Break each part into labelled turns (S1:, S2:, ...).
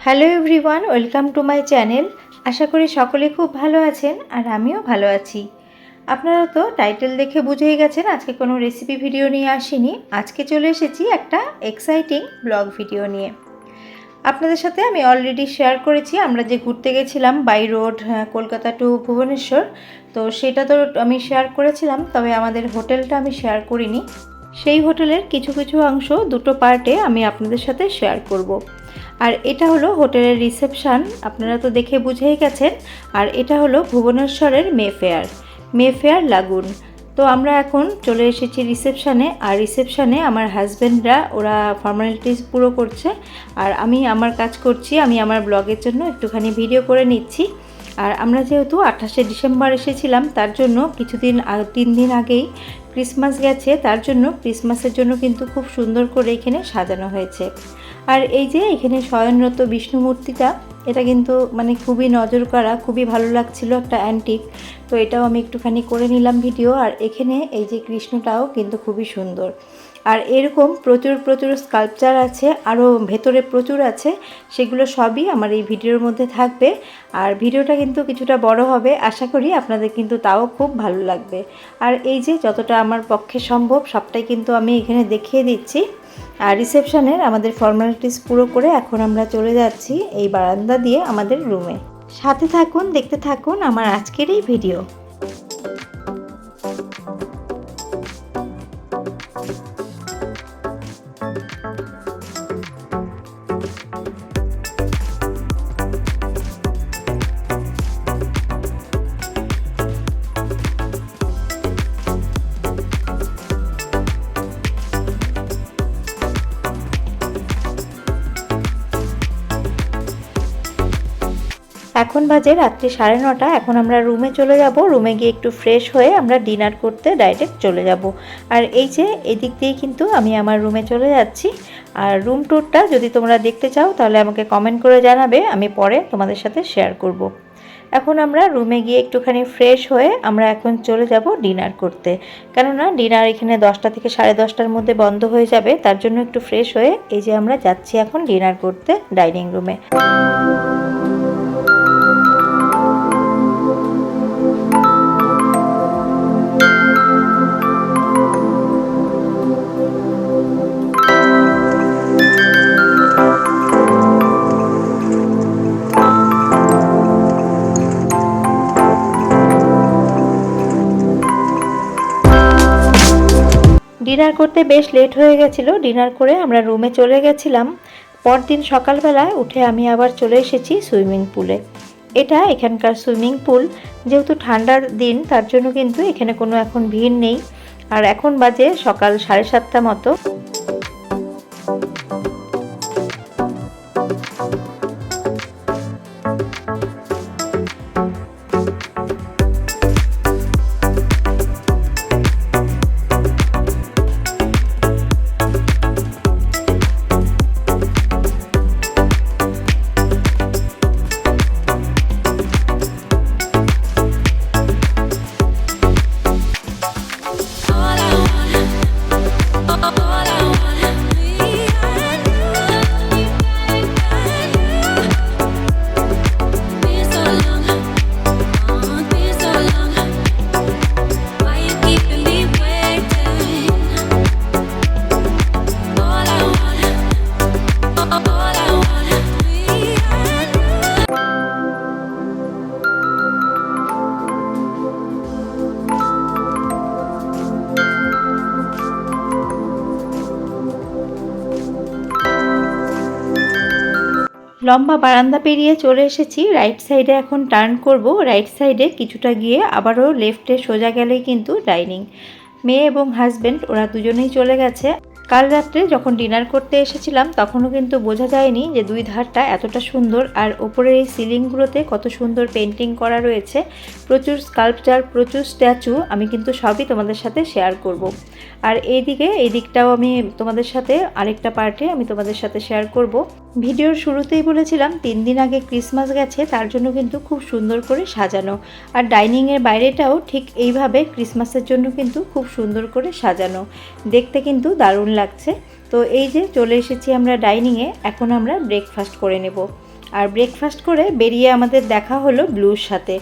S1: Hello everyone, welcome to my channel. আশা করি সকলে খুব ভালো আছেন আর আমিও ভালো আছি। আপনারা তো টাইটেল দেখে বুঝেই গেছেন আজকে কোনো রেসিপি ভিডিও নিয়ে আসিনি। আজকে চলে এসেছি একটা এক্সাইটিং ব্লগ ভিডিও নিয়ে। আপনাদের সাথে আমি অলরেডি শেয়ার করেছি আমরা যে ঘুরতে গেছিলাম by road Kolkata to Bhubaneswar, তো সেটা তো আমি শেয়ার করেছিলাম, তবে আমাদের হোটেলটা আমি শেয়ার করিনি। সেই হোটেলের কিছু কিছু অংশ দুটো পার্টে আমি আপনাদের সাথে শেয়ার করব। আর এটা হলো হোটেলের রিসেপশন, আপনারা তো দেখে বুঝেই গেছেন। আর এটা হলো ভুবনেশ্বরের মেফেয়ার লাগুন। তো আমরা এখন চলে এসেছি রিসেপশানে, আর রিসেপশানে আমার হাজব্যান্ডরা ওরা ফর্মালিটিস পুরো করছে আর আমি আমার কাজ করছি। আমি আমার ব্লগের জন্য একটুখানি ভিডিও করে নিচ্ছি। আর আমরা যেহেতু 28শে ডিসেম্বর এসেছিলাম, তার জন্য 3 দিন আগেই ক্রিসমাস গেছে, তার জন্য ক্রিসমাসের জন্য কিন্তু খুব সুন্দর করে এখানে সাজানো হয়েছে। আর এই যে এখানে শয়নরত বিষ্ণু মূর্তিটা, এটা কিন্তু মানে খুবই নজর কাড়া, খুবই ভালো লাগছিল, একটা অ্যান্টিক। তো এটাও আমি একটুখানি করে নিলাম ভিডিও। আর এখানে এই যে কৃষ্ণটাও কিন্তু খুবই সুন্দর। আর এরকম প্রচুর স্কাল্পচার আছে, আরও ভেতরে প্রচুর আছে, সেগুলো সবই আমার এই ভিডিওর মধ্যে থাকবে। আর ভিডিওটা কিন্তু কিছুটা বড় হবে, আশা করি আপনাদের কিন্তু তাও খুব ভালো লাগবে। আর এই যে যতটা আমার পক্ষে সম্ভব সবটাই কিন্তু আমি এখানে দেখিয়ে দিচ্ছি। আর রিসেপশনের আমাদের ফর্মালিটিস পুরো করে এখন আমরা চলে যাচ্ছি এই বারান্দা দিয়ে আমাদের রুমে। সাথে থাকুন, দেখতে থাকুন আমার আজকের এই ভিডিও। এখন বাজে রাত্রি 9:30। এখন আমরা রুমে চলে যাব। রুমে গিয়ে একটু ফ্রেশ হয়ে আমরা ডিনার করতে ডাইরেক্ট চলে যাব। আর এই যে এদিক দিয়ে কিন্তু আমি আমার রুমে চলে যাচ্ছি। আর রুম ট্যুরটা যদি তোমরা দেখতে চাও তাহলে আমাকে কমেন্ট করে জানাবে, আমি পরে তোমাদের সাথে শেয়ার করব। এখন আমরা রুমে গিয়ে একটুখানি ফ্রেশ হয়ে আমরা এখন চলে যাব ডিনার করতে, কেননা ডিনার এখানে 10টা থেকে 10:30টার মধ্যে বন্ধ হয়ে যাবে। তার জন্য একটু ফ্রেশ হয়ে এই যে আমরা যাচ্ছি এখন ডিনার করতে ডাইনিং রুমে। ডিনার করতে বেশ লেট হয়ে গেছিলো। ডিনার করে আমরা রুমে চলে গেছিলাম। পরদিন সকালবেলায় উঠে আমি আবার চলে এসেছি সুইমিং পুলে। এটা এখানকার সুইমিং পুল, যেহেতু ঠান্ডার দিন তার জন্য কিন্তু এখানে কোনো এখন ভিড় নেই। আর এখন বাজে সকাল 7:30 মতো। লম্বা বারান্দা পেরিয়ে চলে এসেছি রাইট সাইডে। এখন টার্ন করব। রাইট সাইডে কিছুটা গিয়ে আবারও লেফটে সোজা গেলেই কিন্তু ডাইনিং। মেয়ে এবং হাজব্যান্ড ওরা দুজনেই চলে গেছে। কাল রাত্রে যখন ডিনার করতে এসেছিলাম তখনও কিন্তু বোঝা যায়নি যে দুই ধারটা এতটা সুন্দর। আর ওপরের এই সিলিংগুলোতে কত সুন্দর পেন্টিং করা রয়েছে, প্রচুর স্কাল্পচার, প্রচুর স্ট্যাচু। আমি কিন্তু সবই তোমাদের সাথে শেয়ার করব। আর এই দিকটাও আমি তোমাদের সাথে আরেকটা পার্টে আমি তোমাদের সাথে শেয়ার করব। ভিডিওর শুরুতেই বলেছিলাম 3 দিন আগে ক্রিসমাস গেছে, তার জন্য কিন্তু খুব সুন্দর করে সাজানো। আর ডাইনিংয়ের বাইরেটাও ঠিক এইভাবে ক্রিসমাসের জন্য কিন্তু খুব সুন্দর করে সাজানো, দেখতে কিন্তু দারুণ লাগছে। তো এই যে চলে এসেছি আমরা ডাইনিংয়ে। এখন আমরা ব্রেকফাস্ট করে নেব। আর ব্রেকফাস্ট করে বেরিয়ে আমাদের দেখা হলো ব্লুর সাথে।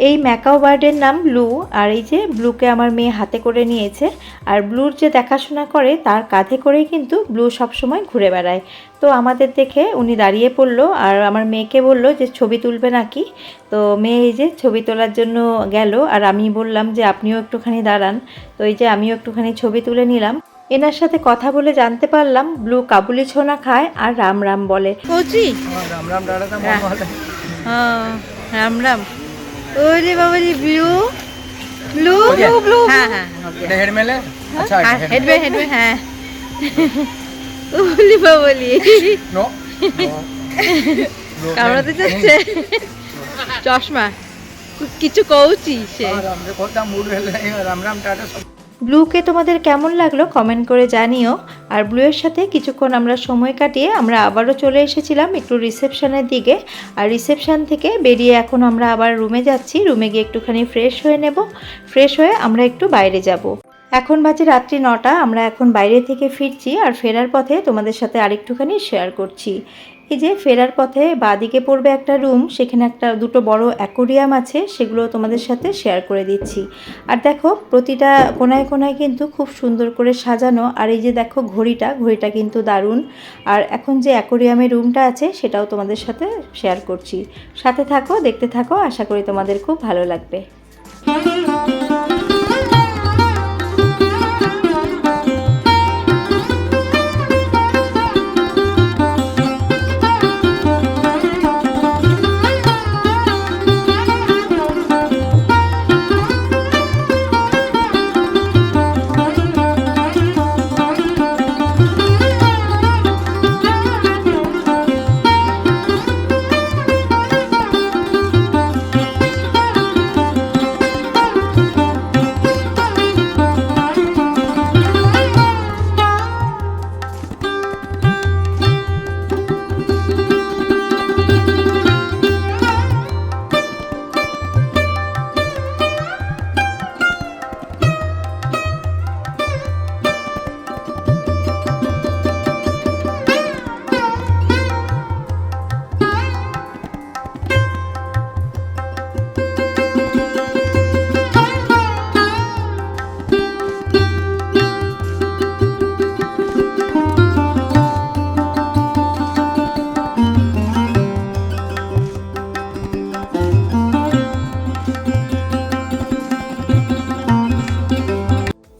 S1: এই ম্যাকাও বার্ডের নাম ব্লু, আর এই যে ব্লুকে আমার মেয়ে হাতে করে নিয়েছে। আর ব্লুর যে দেখাশোনা করে তার কাঁধে করেই কিন্তু ব্লু সবসময় ঘুরে বেড়ায়। তো আমাদের দেখে উনি দাঁড়িয়ে পড়লো আর আমার মেয়েকে বলল যে ছবি তুলবে নাকি। তো মেয়ে এই যে ছবি তোলার জন্য গেল, আর আমি বললাম যে আপনিও একটুখানি দাঁড়ান। তো এই যে আমিও একটুখানি ছবি তুলে নিলাম। এনার সাথে কথা বলে জানতে পারলাম ব্লু কাবুলি ছোনা খায় আর রাম রাম বলে।
S2: राम राम डाला था मन वाला
S1: हाँ राम राम। ओरे बाबा जी ब्लू ब्लू ब्लू ब्लू हाँ हाँ
S2: हेड में ले अच्छा
S1: हेड में हाँ ओली बाबली
S2: नो
S1: কামড়াতে যাচ্ছে চশমা কিছু কউছি সে
S2: राम रे कोता मूड वेले राम राम टाटा सब।
S1: ব্লুকে তোমাদের কেমন লাগলো কমেন্ট করে জানিও। আর ব্লুয়ের সাথে কিছুক্ষণ আমরা সময় কাটিয়ে আমরা আবারও চলে এসেছিলাম একটু রিসেপশনের দিকে। আর রিসেপশন থেকে বেরিয়ে এখন আমরা আবার রুমে যাচ্ছি। রুমে গিয়ে একটুখানি ফ্রেশ হয়ে নেব। ফ্রেশ হয়ে আমরা একটু বাইরে যাব। এখন বাজে রাত্রি 9টা। আমরা এখন বাইরে থেকে ফিরছি আর ফেরার পথে তোমাদের সাথে আরেকটুখানি শেয়ার করছি। এই যে ফেরার পথে বাঁদিকে পড়বে একটা রুম, সেখানে দুটো বড় অ্যাকোরিয়াম আছে, সেগুলো তোমাদের সাথে শেয়ার করে দিচ্ছি। আর দেখো প্রতিটা কোনায় কোনায় কিন্তু খুব সুন্দর করে সাজানো। আর এই যে দেখো ঘড়িটা কিন্তু দারুণ। আর এখন যে অ্যাকোরিয়ামের রুমটা আছে সেটাও তোমাদের সাথে শেয়ার করছি। সাথে থাকো, দেখতে থাকো, আশা করি তোমাদের খুব ভালো লাগবে।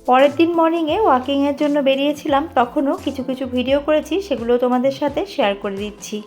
S1: পরের দিন মর্নিংয়ে ওয়াকিংয়ের জন্য বেরিয়েছিলাম, তখনও কিছু কিছু ভিডিও করেছি, সেগুলো তোমাদের সাথে শেয়ার করে দিচ্ছি।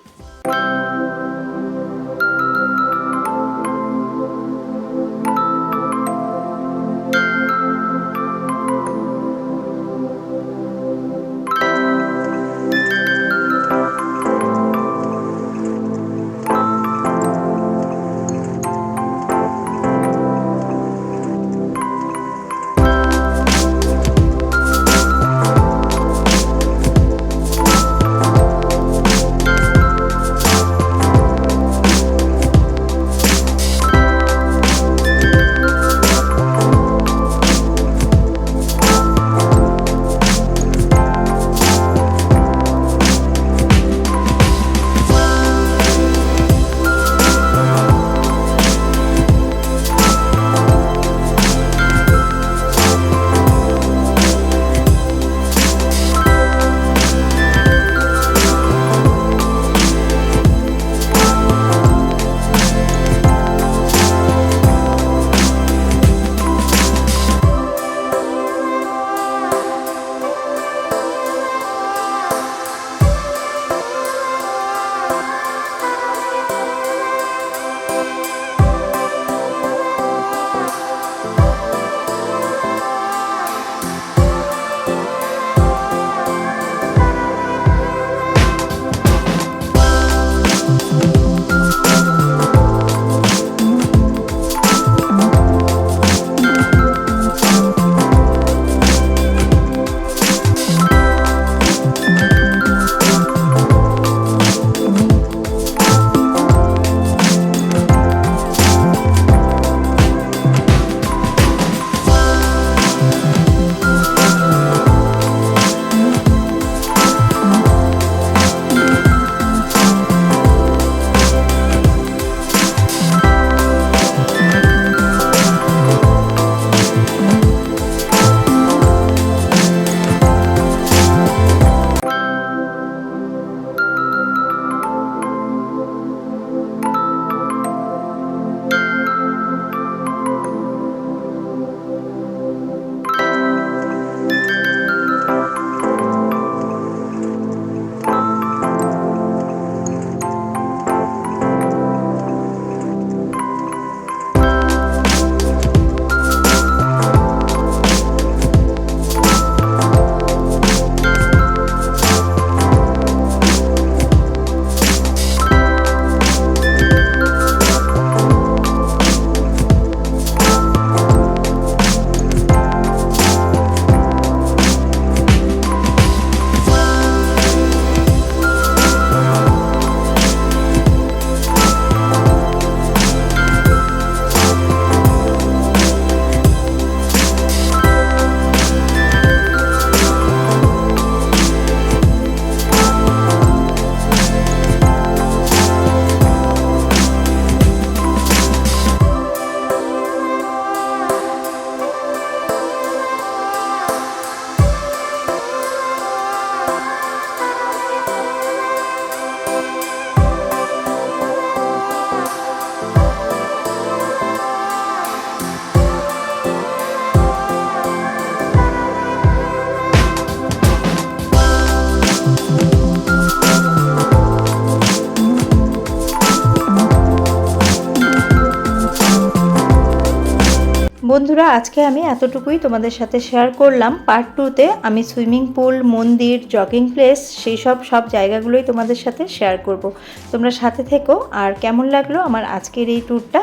S1: বন্ধুরা, আজকে আমি এতটুকুই তোমাদের সাথে শেয়ার করলাম। পার্ট 2তে আমি সুইমিং পুল, মন্দির, জগিং প্লেস সেই সব জায়গাগুলোই তোমাদের সাথে শেয়ার করব। তোমরা সাথে থেকো। আর কেমন লাগলো আমার আজকের এই ট্যুরটা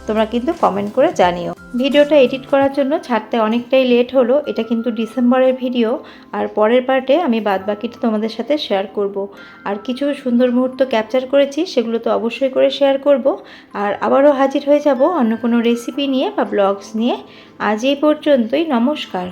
S1: তোমরা কিন্তু কমেন্ট করে জানিও। ভিডিওটা এডিট করার জন্য ছাড়তে অনেকটাই লেট হলো। এটা কিন্তু ডিসেম্বরের ভিডিও, আর পরের পার্টে আমি বাদবাকিটা তোমাদের সাথে শেয়ার করব। আর কিছু সুন্দর মুহূর্ত ক্যাপচার করেছি, সেগুলো তো অবশ্যই করে শেয়ার করব। আর আবারও হাজির হয়ে যাব অন্য কোনো রেসিপি নিয়ে বা ব্লগস নিয়ে। আজ এই পর্যন্তই, নমস্কার।